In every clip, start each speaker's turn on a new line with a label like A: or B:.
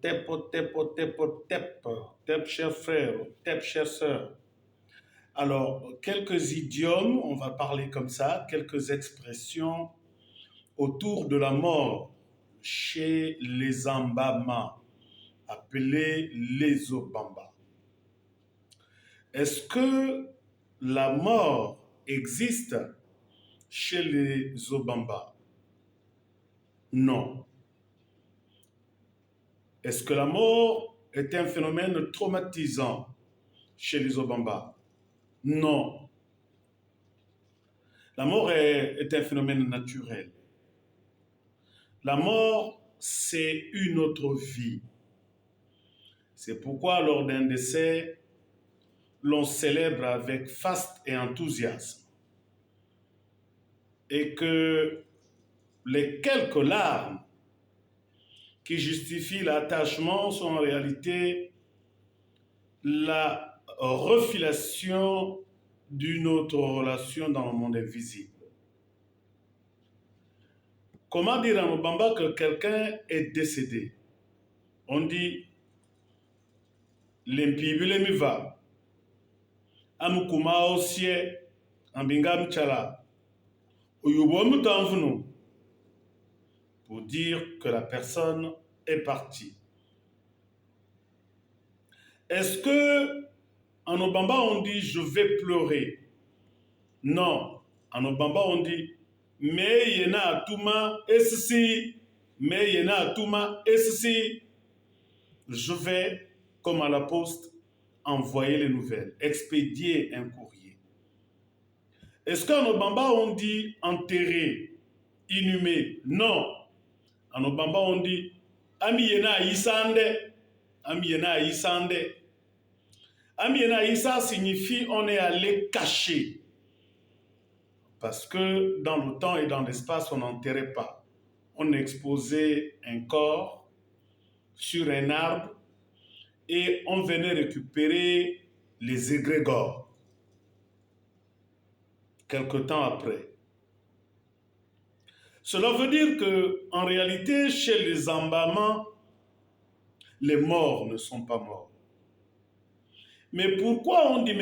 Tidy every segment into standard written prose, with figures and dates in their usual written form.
A: Otep, cher frère, Otep, chère sœur. Alors, quelques idiomes, on va parler comme ça, quelques expressions autour de la mort chez les Ambama, appelés les Obamba. Est-ce que la mort existe chez les Obamba? Non. Est-ce que la mort est un phénomène traumatisant chez les Obamba? Non. La mort est un phénomène naturel. La mort, c'est une autre vie. C'est pourquoi lors d'un décès, l'on célèbre avec faste et enthousiasme. Et que les quelques larmes qui justifient l'attachement sont en réalité la refilation d'une autre relation dans le monde invisible. Comment dire en Obamba que quelqu'un est décédé? On dit l'empibile mi va, amukuma osie, ambinga mchala, oyubo mutanvunu, pour dire que la personne est partie. Est-ce que en Obamba on dit je vais pleurer? Non, en Obamba on dit me yena atuma essi, me yena atuma essi. Je vais, comme à la poste, envoyer les nouvelles, expédier un courrier. Est-ce qu'en Obamba on dit enterrer, inhumer? Non. En Obamba on dit ami yena isande, ami yena isande. Ami yena isa signifie on est allé cacher. Parce que dans le temps et dans l'espace, on n'enterrait pas. On exposait un corps sur un arbre et on venait récupérer les égrégores quelque temps après. Cela veut dire qu'en réalité, chez les Ambama, les morts ne sont pas morts. Mais pourquoi on dit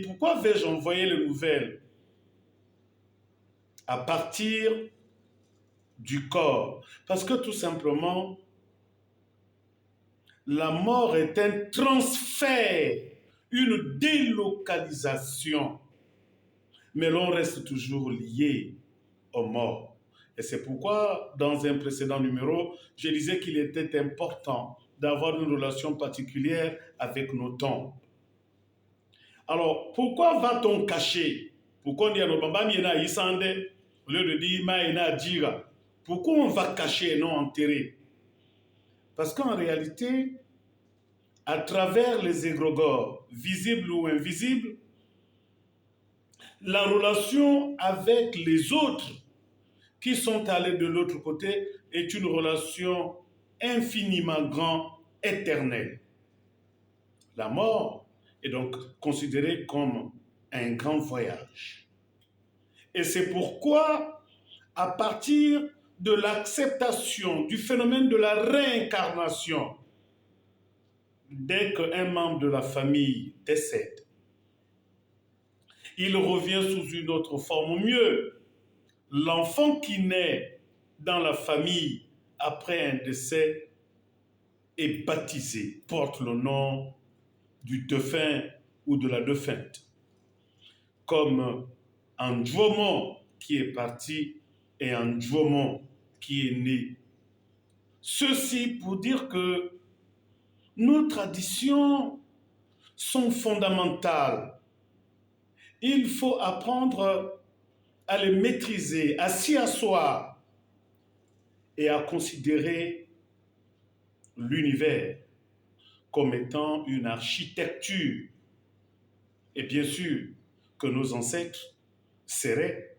A: pourquoi vais-je envoyer les nouvelles à partir du corps? Parce que tout simplement, la mort est un transfert, une délocalisation. Mais l'on reste toujours lié aux morts. Et c'est pourquoi, dans un précédent numéro, je disais qu'il était important d'avoir une relation particulière avec nos tombes. Alors, pourquoi va-t-on cacher? Pourquoi on dit à nos bambas, miena isande, au lieu de dire maena dira? Pourquoi on va cacher et non enterrer? Parce qu'en réalité, à travers les égrégores, visibles ou invisibles, la relation avec les autres qui sont allés de l'autre côté est une relation infiniment grande, éternelle. La mort est donc considérée comme un grand voyage. Et c'est pourquoi, à partir de l'acceptation du phénomène de la réincarnation, dès qu'un membre de la famille décède, il revient sous une autre forme. Mieux, l'enfant qui naît dans la famille après un décès est baptisé, porte le nom du défunt ou de la défunte, comme Andjomo qui est parti et Andjomo qui est né. Ceci pour dire que nos traditions sont fondamentales. Il faut apprendre à les maîtriser, à s'y asseoir et à considérer l'univers comme étant une architecture. Et bien sûr que nos ancêtres seraient,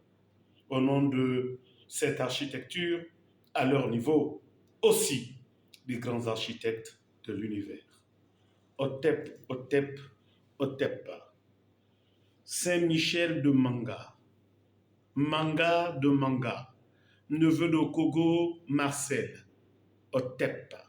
A: au nom de cette architecture, à leur niveau, aussi des grands architectes de l'univers. Otep, Otep, Otepa. Saint-Michel de Manga. Manga de Manga. Neveu de Kogo, Marcel. Otepa.